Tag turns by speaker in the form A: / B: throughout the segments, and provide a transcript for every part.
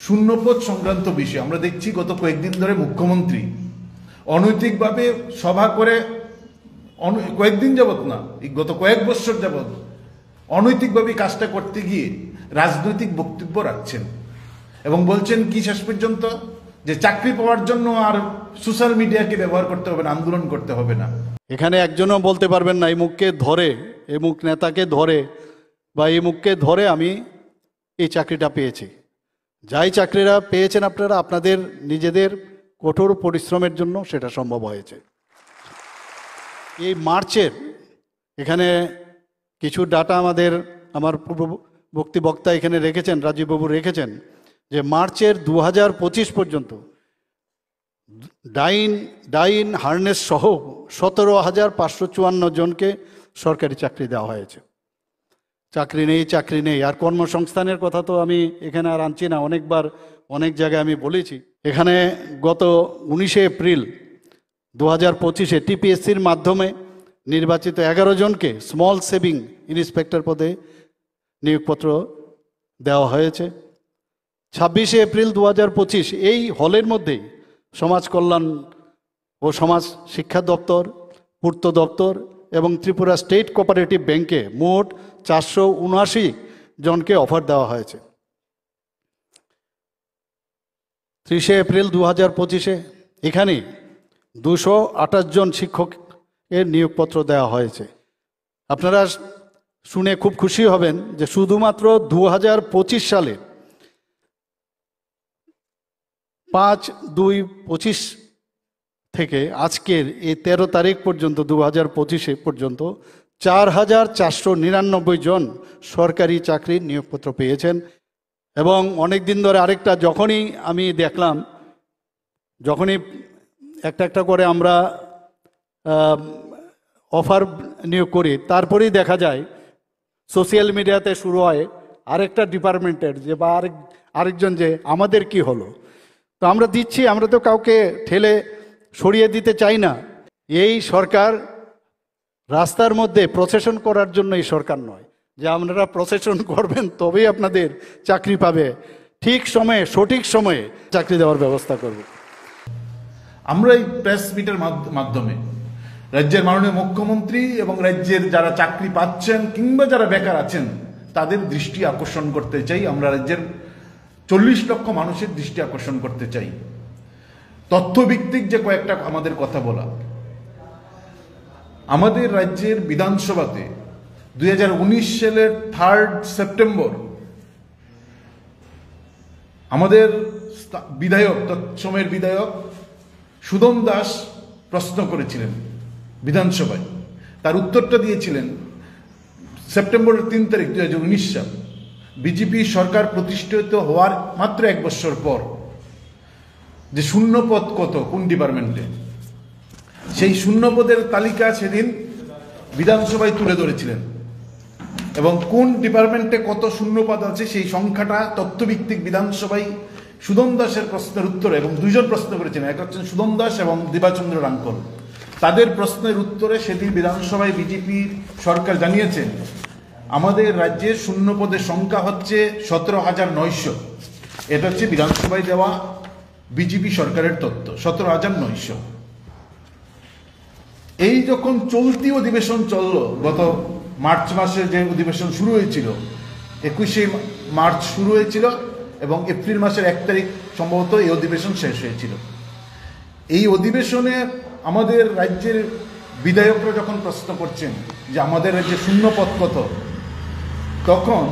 A: শূন্যপদ সংক্রান্ত বিষয় আমরা দেখছি গত কয়েকদিন ধরে মুখ্যমন্ত্রী অনৈতিকভাবে সভা করে, কয়েকদিন যাবত না, গত কয়েক বছর যাবত অনৈতিকভাবে কাজটা করতে গিয়ে রাজনৈতিক বক্তব্য রাখছেন এবং বলছেন কি শেষ পর্যন্ত যে চাকরি পাওয়ার জন্য আর সোশ্যাল মিডিয়াকে ব্যবহার করতে হবে না, আন্দোলন করতে হবে না।
B: এখানে একজনও বলতে পারবেন না এই মুখকে ধরে, এই মুখ নেতাকে ধরে বা এই মুখকে ধরে আমি এই চাকরিটা পেয়েছি। যাই চাকরিরা পেয়েছেন আপনারা আপনাদের নিজেদের কঠোর পরিশ্রমের জন্য সেটা সম্ভব হয়েছে। এই মার্চের এখানে কিছু ডাটা আমার পূর্ববর্তী বক্তা এখানে রেখেছেন, রাজীববাবু রেখেছেন, যে মার্চের 2025 পর্যন্ত ডাইন হার্নেস সহ 17,554 জনকে সরকারি চাকরি দেওয়া হয়েছে। চাকরি নেই আর কর্মসংস্থানের কথা তো আমি এখানে আর আনছি না, অনেকবার অনেক জায়গায় আমি বলেছি। এখানে গত 19শে এপ্রিল 2025-এ টিপিএসসির মাধ্যমে নির্বাচিত 11 জনকে স্মল সেভিং ইন্সপেক্টর পদে নিয়োগপত্র দেওয়া হয়েছে। 26শে এপ্রিল 2025 এই হলের মধ্যেই সমাজ কল্যাণ ও সমাজ শিক্ষা দপ্তর, পূর্ত দপ্তর এবং ত্রিপুরা স্টেট কোঅপারেটিভ ব্যাংকে মোট 479 জনকে অফার দেওয়া হয়েছে। 30শে এপ্রিল 2025-এ এখানে 228 জন শিক্ষকের নিয়োগপত্র দেওয়া হয়েছে। আপনারা শুনে খুব খুশি হবেন যে শুধুমাত্র 2025 সালে 5/2/25 থেকে আজকের এই 13 তারিখ পর্যন্ত 2025 পর্যন্ত 4,499 জন সরকারি চাকরির নিয়োগপত্র পেয়েছেন। এবং অনেক দিন ধরে আরেকটা যখনই আমি দেখলাম, যখনই একটা করে আমরা অফার নিয়োগ করি, তারপরেই দেখা যায় সোশ্যাল মিডিয়াতে শুরু হয় আরেকটা ডিপার্টমেন্টের যে বা আরেকজন যে আমাদের কি হলো। তো আমরা দিচ্ছি, আমরা তো কাউকে ঠেলে সরিয়ে দিতে চাই না। এই সরকার রাস্তার মধ্যে প্রসেশন করার জন্য এই সরকার নয়, যে আপনারা প্রসেশন করবেন তবেই আপনাদের চাকরি পাবে। ঠিক সময়ে সঠিক সময়ে চাকরি দেওয়ার ব্যবস্থা করব।
A: আমরা এই প্রেস মিটের মাধ্যমে রাজ্যের মাননীয় মুখ্যমন্ত্রী এবং রাজ্যের যারা চাকরি পাচ্ছেন কিংবা যারা বেকার আছেন তাদের দৃষ্টি আকর্ষণ করতে চাই। আমরা রাজ্যের 40 লক্ষ মানুষের দৃষ্টি আকর্ষণ করতে চাই। তথ্যভিত্তিক যে কয়েকটা আমাদের কথা বলা, আমাদের রাজ্যের বিধানসভাতে 2019 সালের 3 সেপ্টেম্বর আমাদের বিধায়ক, তৎসময়ের বিধায়ক সুদম দাস প্রশ্ন করেছিলেন বিধানসভায়, তার উত্তরটা দিয়েছিলেন সেপ্টেম্বরের 3 তারিখ 2019 সাল, বিজেপি সরকার প্রতিষ্ঠিত হওয়ার মাত্র 1 বছর পর, যে শূন্যপদ কত কোন ডিপার্টমেন্টে, সেই শূন্যপদের তালিকা সেদিন বিধানসভায় তুলে ধরেছিলেন এবং কোন ডিপার্টমেন্টে কত শূন্যপদ আছে সেই সংখ্যাটা তথ্যভিত্তিক বিধানসভায় সুদম দাসের প্রশ্নের উত্তরে, এবং 2 জন প্রশ্ন করেছেন, এক হচ্ছেন সুদম দাস এবং দিবাচন্দ্র রাঙ্কল, তাদের প্রশ্নের উত্তরে সেদিন বিধানসভায় বিজেপি সরকার জানিয়েছেন আমাদের রাজ্যের শূন্যপদের সংখ্যা হচ্ছে 17,900। এটা হচ্ছে বিধানসভায় দেওয়া বিজেপি সরকারের তথ্য, 17,900। এই যখন চলতি অধিবেশন চলল, গত মার্চ মাসে যে অধিবেশন শুরু হয়েছিল, 21শে মার্চ শুরু হয়েছিল এবং এপ্রিল মাসের 1 তারিখ সম্ভবত এই অধিবেশন শেষ হয়েছিল। এই অধিবেশনে আমাদের রাজ্যের বিধায়করা যখন প্রশ্ন করছেন যে আমাদের রাজ্যে শূন্যপদ কত, তখন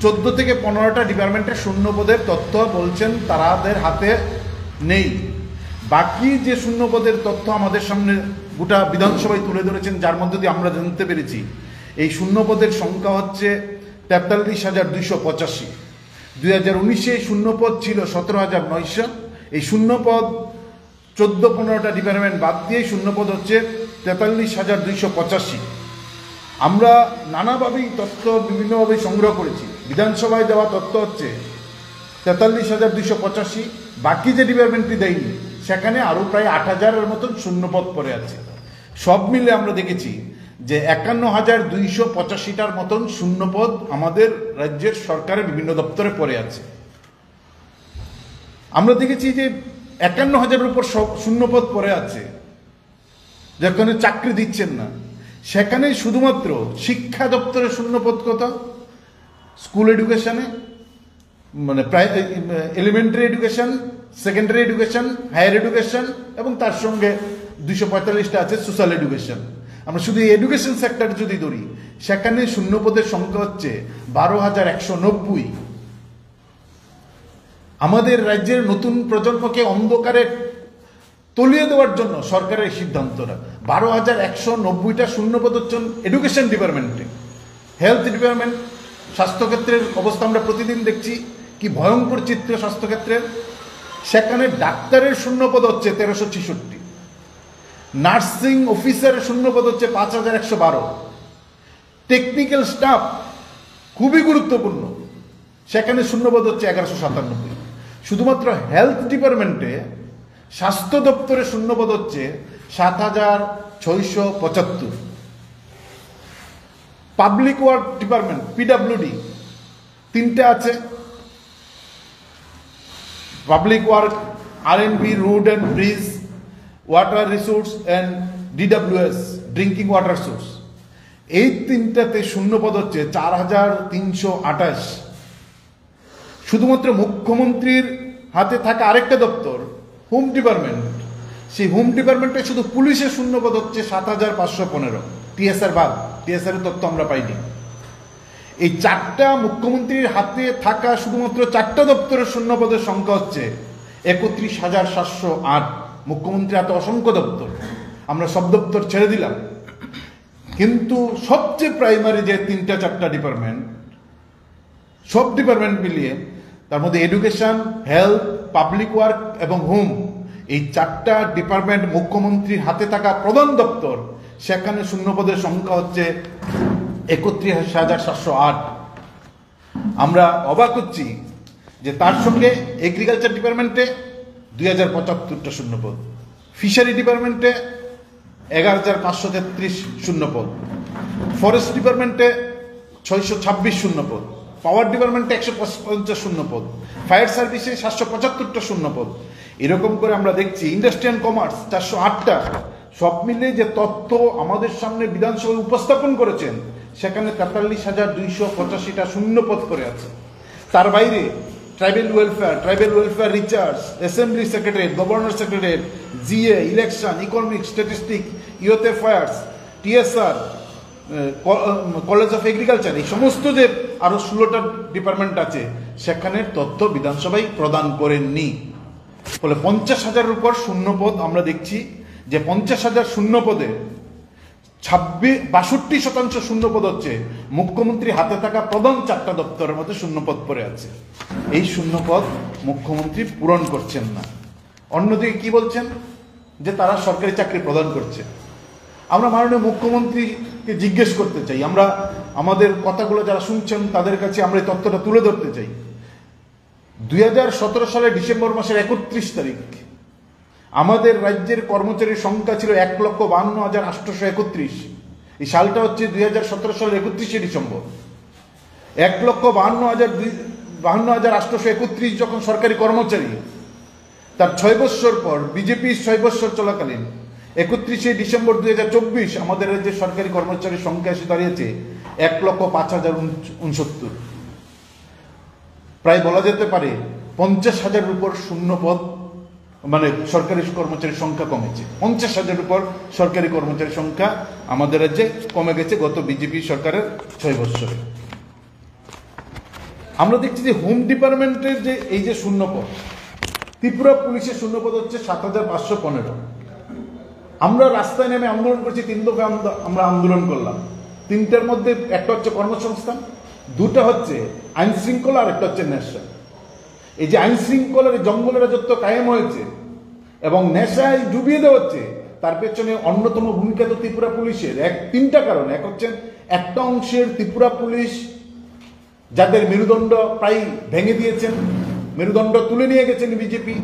A: 14 থেকে 15টা ডিপার্টমেন্টের শূন্যপদের তথ্য বলছেন তাদের হাতে নেই। বাকি যে শূন্যপদের তথ্য আমাদের সামনে গোটা বিধানসভায় তুলে ধরেছেন, যার মধ্যে দিয়ে আমরা জানতে পেরেছি এই শূন্যপদের সংখ্যা হচ্ছে 43,285। 2019-এ শূন্যপদ ছিল 17,900। এই শূন্যপদ 14-15টা ডিপার্টমেন্ট বাদ দিয়ে শূন্যপদ হচ্ছে 43,285। আমরা নানাভাবেই তথ্য বিভিন্নভাবে সংগ্রহ করেছি। বিধানসভায় দেওয়া তথ্য হচ্ছে 43,285, বাকি যে ডিপার্টমেন্টটি দেয়নি সেখানে আরও প্রায় 8,000-এর মতন শূন্যপদ পড়ে আছে। সব মিলে আমরা দেখেছি যে 51,285টার মতন শূন্যপদ আমাদের রাজ্যের সরকারের বিভিন্ন দপ্তরে পড়ে আছে। আমরা দেখেছি যে 51,000-এর উপর শূন্যপদ পড়ে আছে, যেখানে চাকরি দিচ্ছেন না, সেখানে শুধুমাত্র শিক্ষা দপ্তরের শূন্যপদ কত, স্কুল এডুকেশনে, মানে elementary education, secondary education, higher education, এবং তার সঙ্গে 245টা আছে সোশ্যাল এডুকেশন। আমরা শুধু এডুকেশন সেক্টর যদি ধরি, সেখানে শূন্যপদের সংখ্যা হচ্ছে 12,190। আমাদের রাজ্যের নতুন প্রজন্মকে অন্ধকারে তলিয়ে দেওয়ার জন্য সরকারের সিদ্ধান্তটা। 12,190টা শূন্যপদ হচ্ছে এডুকেশন ডিপার্টমেন্টে। হেলথ ডিপার্টমেন্ট, স্বাস্থ্যক্ষেত্রের অবস্থা আমরা প্রতিদিন দেখছি কি ভয়ঙ্কর চিত্র স্বাস্থ্যক্ষেত্রের। সেখানে ডাক্তারের শূন্যপদ হচ্ছে 1366, নার্সিং অফিসারের শূন্যপদ হচ্ছে 5,112, টেকনিক্যাল স্টাফ খুবই গুরুত্বপূর্ণ, সেখানে শূন্যপদ হচ্ছে 1197। শুধুমাত্র হেলথ ডিপার্টমেন্টে, স্বাস্থ্য দপ্তরে শূন্যপদ হচ্ছে 7,675। পাবলিক ওয়ার্ক ডিপার্টমেন্ট পিডব্লিউডি 3টে আছে, public work, R&B, road and bridge, water resource and DWS, drinking water source. এই 3টাতে শূন্যপদ হচ্ছে 4,328। শুধুমাত্র মুখ্যমন্ত্রীর হাতে থাকা আরেকটা দপ্তর হোম ডিপার্টমেন্ট, সেই হোম ডিপার্টমেন্টে শুধু পুলিশের শূন্যপদ হচ্ছে 7,515, TSR বাদ, TSR এর তথ্য আমরা পাইনি। এই 4টা মুখ্যমন্ত্রীর হাতে থাকা শুধুমাত্র 4টা দপ্তরের শূন্যপদের সংখ্যা হচ্ছে 31,708। মুখ্যমন্ত্রীর হাতে অসংখ্য দপ্তর, আমরা সব দপ্তর ছেড়ে দিলাম, কিন্তু সবচেয়ে প্রাইমারি যে 3-4টা ডিপার্টমেন্ট, সব ডিপার্টমেন্ট মিলিয়ে, তার মধ্যে এডুকেশন, হেলথ, পাবলিক ওয়ার্ক এবং হোম, এই 4টা ডিপার্টমেন্ট মুখ্যমন্ত্রীর হাতে থাকা প্রধান দপ্তর, সেখানে শূন্যপদের সংখ্যা হচ্ছে 31,708। আমরা অবাক হচ্ছি যে তার সঙ্গে এগ্রিকালচার ডিপার্টমেন্টে 2,075টা শূন্যপদ, ফিশারি ডিপার্টমেন্টে 11,533 শূন্যপদ, ফরেস্ট ডিপার্টমেন্টে 626 শূন্যপদ, পাওয়ার ডিপার্টমেন্টে 150 শূন্যপদ, ফায়ার সার্ভিসে 775টা শূন্যপদ। এরকম করে আমরা দেখছি ইন্ডাস্ট্রি অ্যান্ড কমার্স 408টা। সব মিলে যে তথ্য আমাদের সামনে বিধানসভায় উপস্থাপন করেছেন, সেখানে 43,285টা শূন্যপদ করে আছে। তার বাইরে tribal welfare recharge, assembly secretary, governor secretary, GA, election, economics, statistic, youth affairs, TSR, college of agriculture, এই সমস্ত যে আরো 16টা ডিপার্টমেন্ট আছে, সেখানের তথ্য বিধানসভায় প্রদান করেননি। ফলে 50,000-এর উপর শূন্যপদ আমরা দেখছি যে 50,000 শূন্যপদে 62% শূন্যপদ হচ্ছে মুখ্যমন্ত্রী হাতে থাকা প্রধান 4টা দপ্তরের মধ্যে শূন্যপদ পড়ে আছে। এই শূন্যপদ মুখ্যমন্ত্রী পূরণ করছেন না। অন্যদিকে কি বলছেন যে তারা সরকারি চাকরি প্রদান করছে। আমরা মাননীয় মুখ্যমন্ত্রীকে জিজ্ঞেস করতে চাই, আমরা আমাদের কথাগুলো যারা শুনছেন তাদের কাছে আমরা এই তথ্যটা তুলে ধরতে চাই। 2017 সালের ডিসেম্বর মাসের 31 তারিখ আমাদের রাজ্যের কর্মচারীর সংখ্যা ছিল 1,52,831। এই সালটা হচ্ছে 2017 সালের 31শে ডিসেম্বর। 1,52,831 যখন সরকারি কর্মচারী, তার 6 বৎসর পর বিজেপির 6 বৎসর চলাকালীন 31শে ডিসেম্বর 2024 আমাদের রাজ্যের সরকারি কর্মচারীর সংখ্যা এসে দাঁড়িয়েছে 1,05,069। প্রায় বলা যেতে পারে 50,000-এর উপর শূন্যপদ, মানে সরকারি কর্মচারীর সংখ্যা কমেছে। 50,000-এর উপর সরকারি কর্মচারীর সংখ্যা আমাদের রাজ্যে কমে গেছে গত বিজেপি সরকারের 6 বৎসরে। আমরা দেখছি যে হোম ডিপার্টমেন্টের যে এই যে শূন্যপদ, ত্রিপুরা পুলিশের শূন্যপদ হচ্ছে 7,515। আমরা রাস্তায় নেমে আন্দোলন করছি, 3 দফা আমরা আন্দোলন করলাম। 3টার মধ্যে একটা হচ্ছে কর্মসংস্থান, 2টা হচ্ছে আইন শৃঙ্খলা, আর একটা হচ্ছে নেশা। এই যে আইন শৃঙ্খলার জঙ্গলের রাজত্ব কায়েম হয়েছে এবং নেশায় ডুবিয়ে দেওয়া হচ্ছে, তার পেছনে অন্যতম ভূমিকা তো ত্রিপুরা পুলিশের। 3টা কারণ। এক হচ্ছে একটা অংশের ত্রিপুরা পুলিশ যাদের মেরুদণ্ড প্রায় ভেঙে দিয়েছেন, মেরুদণ্ড তুলে নিয়ে গেছেন বিজেপি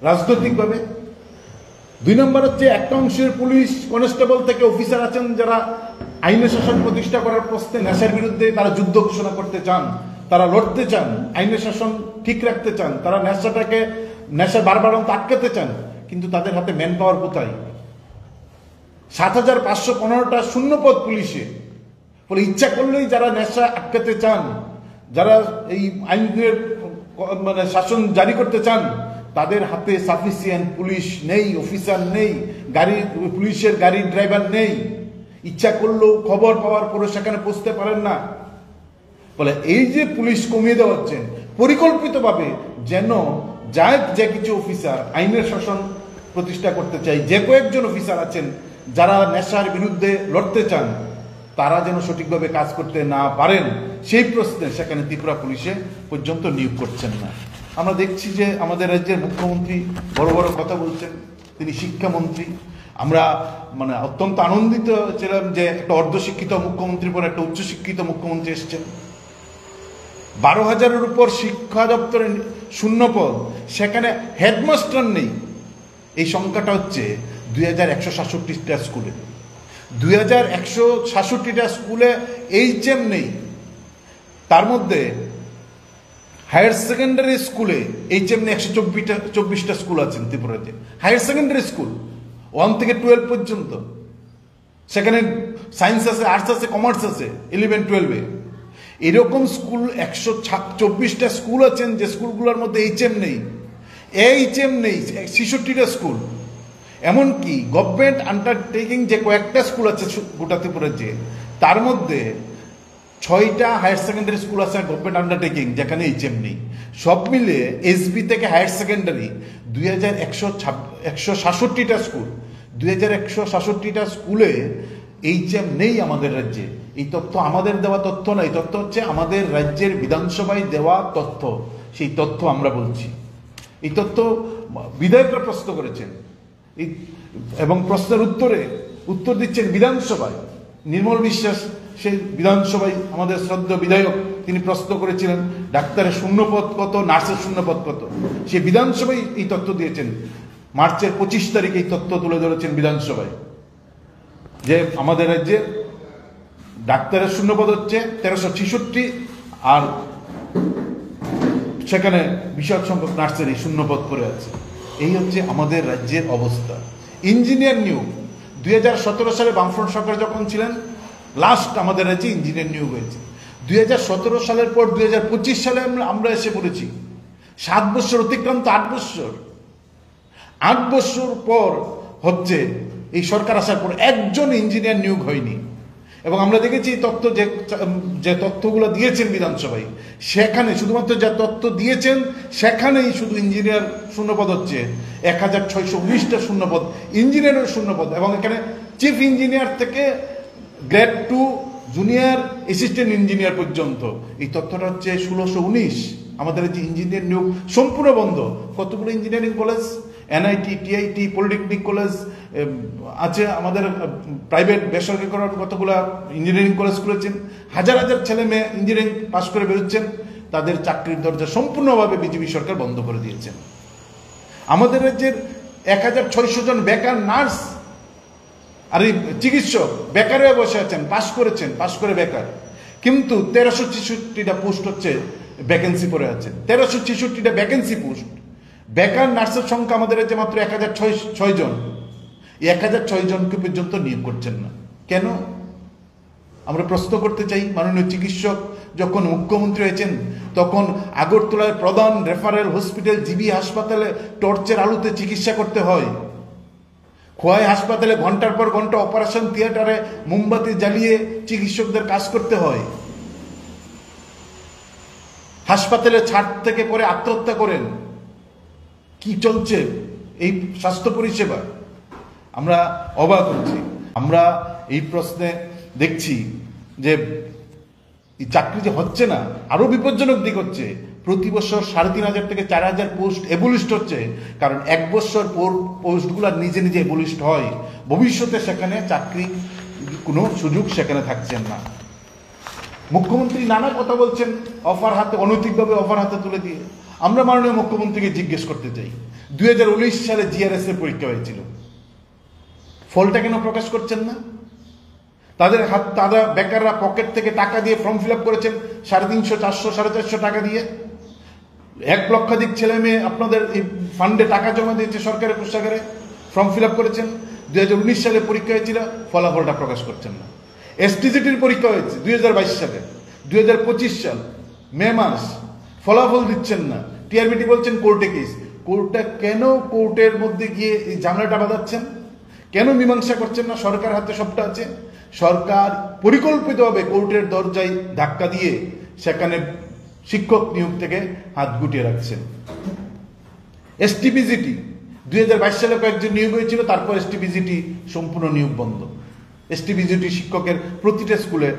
A: রাজনৈতিকভাবে। 2 নম্বর হচ্ছে একটা অংশের পুলিশ কনস্টেবল থেকে অফিসার আছেন যারা আইনের শাসন প্রতিষ্ঠা করার প্রশ্নে নেশার বিরুদ্ধে তারা যুদ্ধ ঘোষণা করতে চান, তারা লড়তে চান, আইনের শাসন ঠিক রাখতে চান, তারা নেশা বারবারন্ত আটকাতে চান, কিন্তু তাদের হাতে ম্যান পাওয়ার কোথায়? 7,515টা শূন্যপদ পুলিশে। ফলে ইচ্ছা করলেই যারা নেশা আটকাতে চান, যারা এই আইনের মানে শাসন জারি করতে চান, তাদের হাতে সাফিসিয়েন্ট পুলিশ নেই, অফিসার নেই, পুলিশের গাড়ির ড্রাইভার নেই। ইচ্ছা করলেও খবর পাওয়ার পরে সেখানে পৌঁছতে পারেন না। বলে এই যে পুলিশ কমিয়ে দেওয়া হচ্ছে পরিকল্পিতভাবে, যেন যে কিছু অফিসার আইনের শাসন প্রতিষ্ঠা করতে চাই, যে কয়েকজন অফিসার আছেন যারা নেশার বিরুদ্ধে লড়তে চান, তারা যেন সঠিকভাবে কাজ করতে না পারেন, সেই প্রশ্নে সেখানে ত্রিপুরা পুলিশে পর্যন্ত নিয়োগ করছেন না। আমরা দেখছি যে আমাদের রাজ্যের মুখ্যমন্ত্রী বড় বড় কথা বলছেন, তিনি শিক্ষামন্ত্রী। আমরা মানে অত্যন্ত আনন্দিত ছিলাম যে একটা অর্ধশিক্ষিত মুখ্যমন্ত্রীর পর একটা উচ্চশিক্ষিত মুখ্যমন্ত্রী এসছেন। 12,000-এর উপর শিক্ষা দপ্তরের শূন্যপদ, সেখানে হেডমাস্টার নেই। এই সংখ্যাটা হচ্ছে 2,166টা স্কুলে। 2,166টা স্কুলে HM নেই। তার মধ্যে হায়ার সেকেন্ডারি স্কুলে HM নেই 124টা স্কুল আছেন ত্রিপুরাতে। হায়ার সেকেন্ডারি স্কুল 1 থেকে 12 পর্যন্ত, সেখানে সায়েন্স আছে, আর্টস আছে, কমার্স আছে 11-12-এ। এরকম স্কুল 124টা স্কুল আছেন যে স্কুলগুলোর মধ্যে HM নেই। HM নেই 66টা স্কুল। এমনকি গভর্নমেন্ট আন্ডারটেকিং যে কয়েকটা স্কুল আছে গোটা ত্রিপুরাতে, তার মধ্যে 6টা হায়ার সেকেন্ডারি স্কুল আছে গভর্নমেন্ট আন্ডারটেকিং, যেখানে HM নেই। সব মিলে SB থেকে হায়ার সেকেন্ডারি 2,166টা স্কুল, 2,166টা স্কুলে HM নেই আমাদের রাজ্যে। এই তথ্য আমাদের দেওয়া তথ্য না, এই তথ্য হচ্ছে আমাদের রাজ্যের বিধানসভায় দেওয়া তথ্য। সেই তথ্য আমরা বলছি। এই তথ্য বিধায়করা প্রশ্ন করেছেন, এবং প্রশ্নের উত্তর দিচ্ছেন বিধানসভায়। নির্মল বিশ্বাস সেই বিধানসভায় আমাদের শ্রদ্ধেয় বিধায়ক, তিনি প্রশ্ন করেছিলেন ডাক্তারের শূন্যপদ কত, নার্সের শূন্যপদ কত। সে বিধানসভায় এই তথ্য দিয়েছেন। মার্চের 25 তারিখে এই তথ্য তুলে ধরেছেন বিধানসভায়, যে আমাদের রাজ্যে ডাক্তারের শূন্যপদ হচ্ছে 1366, আর সেখানে বিশাল সংখ্যক নার্সেরই শূন্যপদ পড়ে আছে। এই হচ্ছে আমাদের রাজ্যের অবস্থা। ইঞ্জিনিয়ার নিয়োগ 2017 সালে বামফ্রন্ট সরকার যখন ছিলেন, লাস্ট আমাদের রাজ্যে ইঞ্জিনিয়ার নিয়োগ হয়েছে। 2017 সালের পর 2025 সালে আমরা এসে পড়েছি। 7 বছর অতিক্রান্ত, 8 বছর। 8 বছর পর হচ্ছে এই সরকার আসার পর একজন ইঞ্জিনিয়ার নিয়োগ হয়নি। এবং আমরা দেখেছি তথ্য, যে তথ্যগুলো দিয়েছেন বিধানসভায়, সেখানে শুধুমাত্র যা তথ্য দিয়েছেন সেখানেই শুধু ইঞ্জিনিয়ার শূন্যপদ হচ্ছে 1,619টা শূন্যপদ, ইঞ্জিনিয়ারের শূন্যপদ। এবং এখানে চিফ ইঞ্জিনিয়ার থেকে গ্রেড 2 জুনিয়র অ্যাসিস্ট্যান্ট ইঞ্জিনিয়ার পর্যন্ত। এই তথ্যটা হচ্ছে 1,619। আমাদের যে ইঞ্জিনিয়ার নিয়োগ সম্পূর্ণ বন্ধ। কতগুলো engineering college, NIT, TIT, polytechnic college আছে, আমাদের প্রাইভেট বেসরকারি করার কতগুলো ইঞ্জিনিয়ারিং কলেজ খুলেছেন। হাজার হাজার ছেলে মেয়ে ইঞ্জিনিয়ারিং পাস করে বেরোচ্ছেন, তাদের চাকরির দরজা সম্পূর্ণভাবে বিজেপি সরকার বন্ধ করে দিয়েছেন। আমাদের রাজ্যের 1,600 জন বেকার নার্স আর এই চিকিৎসক বেকার হয়ে বসে আছেন, পাস করে বেকার। কিন্তু 1366টা পোস্ট হচ্ছে ভ্যাকেন্সি পড়ে আছে। 1366টা ভ্যাকেন্সি পোস্ট। বেকার নার্সের সংখ্যা আমাদের রাজ্যে মাত্র 1,006 জন। এই 1,006 জনকে পর্যন্ত নিয়োগ করছেন না কেন? আমরা প্রশ্ন করতে চাই। মাননীয় চিকিৎসক যখন মুখ্যমন্ত্রী হয়েছেন, তখন আগরতলার প্রধান রেফারেল হসপিটাল জিবি হাসপাতালে টর্চের আলোতে চিকিৎসা করতে হয়। খোয়াই হাসপাতালে ঘন্টার পর ঘন্টা অপারেশন থিয়েটারে মোমবাতি জ্বালিয়ে চিকিৎসকদের কাজ করতে হয়। হাসপাতালে ছাদ থেকে পরে আত্মহত্যা করেন। কি চলছে এই স্বাস্থ্য পরিষেবা? আমরা অবাক হচ্ছি। আমরা এই প্রশ্নে দেখছি যে এই চাকরি যে হচ্ছে না, আরো বিপজ্জনক দিক হচ্ছে। প্রতি বছর 3,500 থেকে 4,000 পোস্ট এবলিস্ট হচ্ছে। কারণ 1 বছর পর পোস্টগুলো নিজে নিজে এবলিস্ট হয়। ভবিষ্যতে সেখানে চাকরি কোনো সুযোগ সেখানে থাকছেন না। মুখ্যমন্ত্রী নানা কথা বলছেন অফার হাতে, অনৈতিকভাবে অফার হাতে তুলে দিয়ে। আমরা মাননীয় মুখ্যমন্ত্রীকে জিজ্ঞেস করতে চাই, 2019 সালে GRS এর পরীক্ষা হয়েছিল, ফলটা কেন প্রকাশ করছেন না? তারা বেকাররা পকেট থেকে টাকা দিয়ে ফর্ম ফিল আপ করেছেন 350, 400, 450 টাকা দিয়ে। 1 লক্ষাধিক ছেলে মেয়ে আপনাদের এই ফান্ডে টাকা জমা দিয়েছে, সরকারের কোষাগারে ফর্ম ফিল আপ করেছেন। 2019 সালে পরীক্ষা হয়েছিল, ফলাফলটা প্রকাশ করছেন না। এসটিজিটির পরীক্ষা হয়েছে 2022 সালে, 2025 সাল মে মাস, ফলাফল দিচ্ছেন না। টিআরবিটি বলছেন কোর্টে কেস। কেন কোর্টের মধ্যে গিয়ে এই ঝামেলাটা বাঁধাচ্ছেন? কেন মীমাংসা করছেন না? সরকার হাতে সবটা আছে। সরকার পরিকল্পিতভাবে কোর্টের দরজায় ধাক্কা দিয়ে সেখানে শিক্ষক নিয়োগ থেকে হাত গুটিয়ে রাখছেন। এসটিপিজিটি 2022 সালে কয়েকজন নিয়োগ হয়েছিল, তারপর এসটিপিজিটি সম্পূর্ণ নিয়োগ বন্ধ। এসটিপিজিটি শিক্ষকের প্রতিটা স্কুলে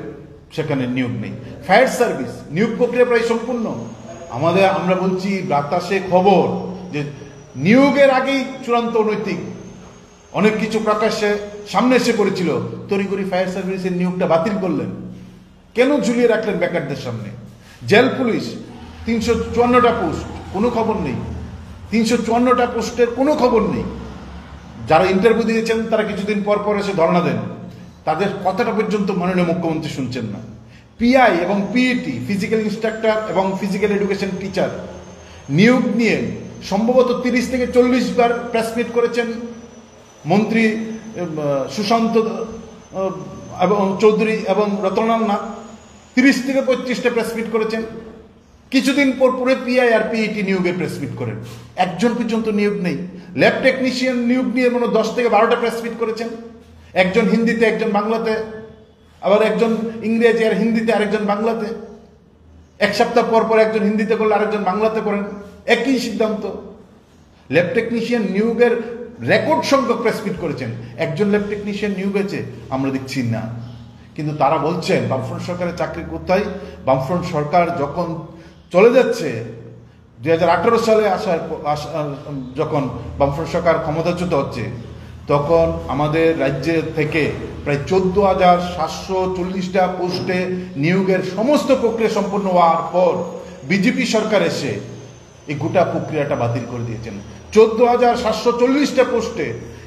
A: সেখানে নিয়োগ নেই। ফায়ার সার্ভিস নিয়োগ প্রক্রিয়া প্রায় সম্পূর্ণ। আমরা বলছি বাতাসে খবর যে নিয়োগের আগেই চূড়ান্ত অনৈতিক অনেক কিছু প্রকাশ্যে সামনে এসে পড়েছিল। তড়িঘড়ি ফায়ার সার্ভিসের নিয়োগটা বাতিল করলেন। কেন ঝুলিয়ে রাখলেন বেকারদের সামনে? জেল পুলিশ 354টা পোস্ট, কোনো খবর নেই। 354টা পোস্টের কোনো খবর নেই। যারা ইন্টারভিউ দিয়েছেন তারা কিছুদিন পর পর এসে ধর্ণা দেন, তাদের কথাটা পর্যন্ত মাননীয় মুখ্যমন্ত্রী শুনছেন না। পিআই এবং পিইটি ফিজিক্যাল ইনস্ট্রাক্টর এবং ফিজিক্যাল এডুকেশন টিচার নিয়োগ নিয়ে সম্ভবত 30 থেকে 40 বার প্রেস মিট করেছেন মন্ত্রী সুশান্ত এবং চৌধুরী এবং রতনলাল নাথ। 30 থেকে 35টা প্রেস মিট করেছেন। কিছুদিন পর পরে পিআই আর পিইটি নিয়োগের প্রেস মিট করেন। একজন পর্যন্ত নিয়োগ নেই। ল্যাব টেকনিশিয়ান নিয়োগ নিয়ে 10 থেকে 12টা প্রেস মিট করেছেন। একজন হিন্দিতে, একজন বাংলাতে, আবার একজন ইংরেজি আর হিন্দিতে, আরেকজন বাংলাতে। 1 সপ্তাহ পর পর একজন হিন্দিতে করলে আরেকজন বাংলাতে করেন, একই সিদ্ধান্ত। ল্যাব টেকনিশিয়ান নিয়োগের রেকর্ড সংখ্যক প্রেস মিট করেছেন। একজন ল্যাব টেকনিশিয়ান নিয়োগ হয়েছে আমরা দেখছি না। কিন্তু তারা বলছেন বামফ্রন্ট সরকারের চাকরি কোথায়? বামফ্রন্ট সরকার যখন চলে যাচ্ছে, 2018 সালে যখন বামফ্রন্ট সরকার ক্ষমতাচ্যুত হচ্ছে, তখন আমাদের রাজ্যে থেকে প্রায় 14,740টা পোস্টে নিয়োগের সমস্ত প্রক্রিয়া সম্পন্ন হওয়ার পর বিজেপি সরকার এসে এই গোটা প্রক্রিয়াটা বাতিল করে দিয়েছেন। 14,740টা পোস্টে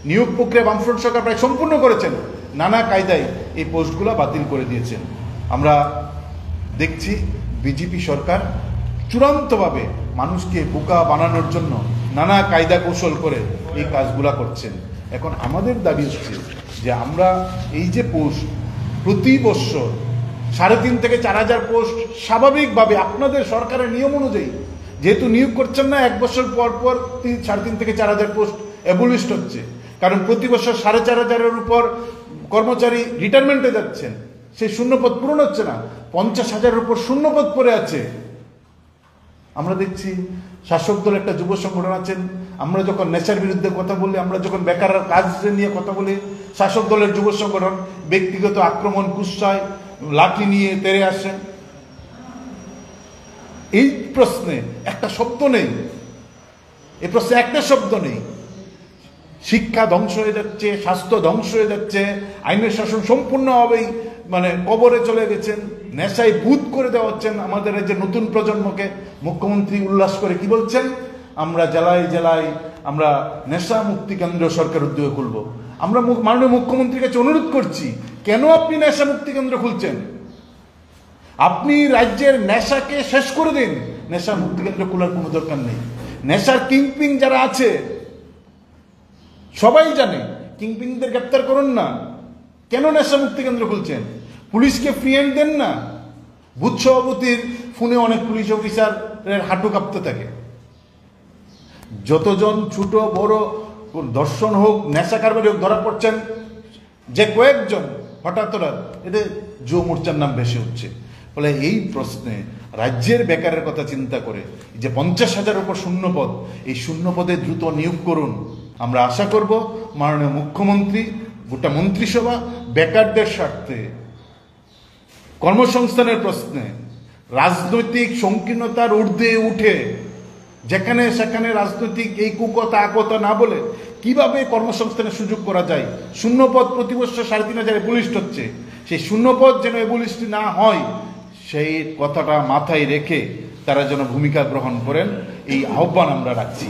A: নিয়োগ প্রক্রিয়া বামফ্রন্ট সরকার প্রায় সম্পূর্ণ করেছেন, নানা কায়দায় এই পোস্টগুলো বাতিল করে দিয়েছেন। আমরা দেখছি বিজেপি সরকার চূড়ান্তভাবে মানুষকে বোকা বানানোর জন্য নানা কায়দা কৌশল করে এই কাজগুলা করছেন। এখন আমাদের দাবি হচ্ছে যে আমরা এই যে পোস্ট প্রতি বছর 3,500 থেকে 4,000 পোস্ট স্বাভাবিকভাবে আপনাদের সরকারের নিয়ম অনুযায়ী যেহেতু নিয়োগ করছেন না, 1 বছর পর পর 3,500 থেকে 4,000 পোস্ট অ্যাবলিশড হচ্ছে। কারণ প্রতি বছর 4,500-এর উপর কর্মচারী রিটায়ারমেন্টে যাচ্ছেন, সেই শূন্যপদ পূরণ হচ্ছে না। 50,000-এর উপর শূন্যপদ পড়ে আছে। আমরা দেখছি শাসক দল একটা যুব সংগঠন আছেন, আমরা যখন নেশার বিরুদ্ধে কথা বলি, আমরা যখন বেকার কাজ নিয়ে কথা বলি, শাসক দলের যুব সংগঠন ব্যক্তিগত আক্রমণ, কুৎসায় লাঠি নিয়ে তেড়ে আসেন। এই প্রশ্নে একটা শব্দ নেই, এই প্রশ্নে একটা শব্দ নেই। শিক্ষা ধ্বংস হয়ে যাচ্ছে, স্বাস্থ্য ধ্বংস হয়ে যাচ্ছে, আইনের শাসন সম্পূর্ণভাবেই কবরে চলে গেছেন, নেশায় বুধ করে দেওয়া হচ্ছেন আমাদের যে নতুন প্রজন্মকে। মুখ্যমন্ত্রী উল্লাস করে কি বলছেন? আমরা জেলায় জেলায় আমরা নেশা মুক্তি কেন্দ্র সরকার উদ্যোগে খুলব। আমরা মাননীয় মুখ্যমন্ত্রীর কাছে অনুরোধ করছি, কেন আপনি নেশা মুক্তি কেন্দ্র খুলছেন? আপনি রাজ্যের নেশাকে শেষ করে দিন, নেশা মুক্তি কেন্দ্র খোলার কোনো দরকার নেই। নেশার কিংপিং যারা আছে সবাই জানে, কিংপিংদের গ্রেপ্তার করুন না। কেন নেশা মুক্তি কেন্দ্র খুলছেন? পুলিশকে ফ্রি হ্যান্ড দেন না। বুথ সভাপতির ফোনে অনেক পুলিশ অফিসারের হাঁটু কাঁপতে থাকে। যতজন ছোট বড় দর্শন হোক, নেশা কারবারি হোক ধরা পড়ছেন, যে কয়েকজন হঠাৎ এতে যুব মোর্চার নাম বেশি হচ্ছে। ফলে এই প্রশ্নে রাজ্যের বেকারের কথা চিন্তা করে যে 50,000-এর উপর শূন্যপদ, এই শূন্যপদে দ্রুত নিয়োগ করুন। আমরা আশা করব মাননীয় মুখ্যমন্ত্রী, গোটা মন্ত্রিসভা বেকারদের স্বার্থে, কর্মসংস্থানের প্রশ্নে রাজনৈতিক সংকীর্ণতার ঊর্ধ্বে উঠে যেখানে সেখানে রাজনৈতিক এই কুকথা আকথা না বলে কিভাবে কর্মসংস্থানের সুযোগ করা যায়। শূন্যপদ প্রতি বছর 3,500 এবলিশড হচ্ছে, সেই শূন্যপদ যেন এবলিশড না হয় সেই কথাটা মাথায় রেখে তারা যেন ভূমিকা গ্রহণ করেন, এই আহ্বান আমরা রাখছি।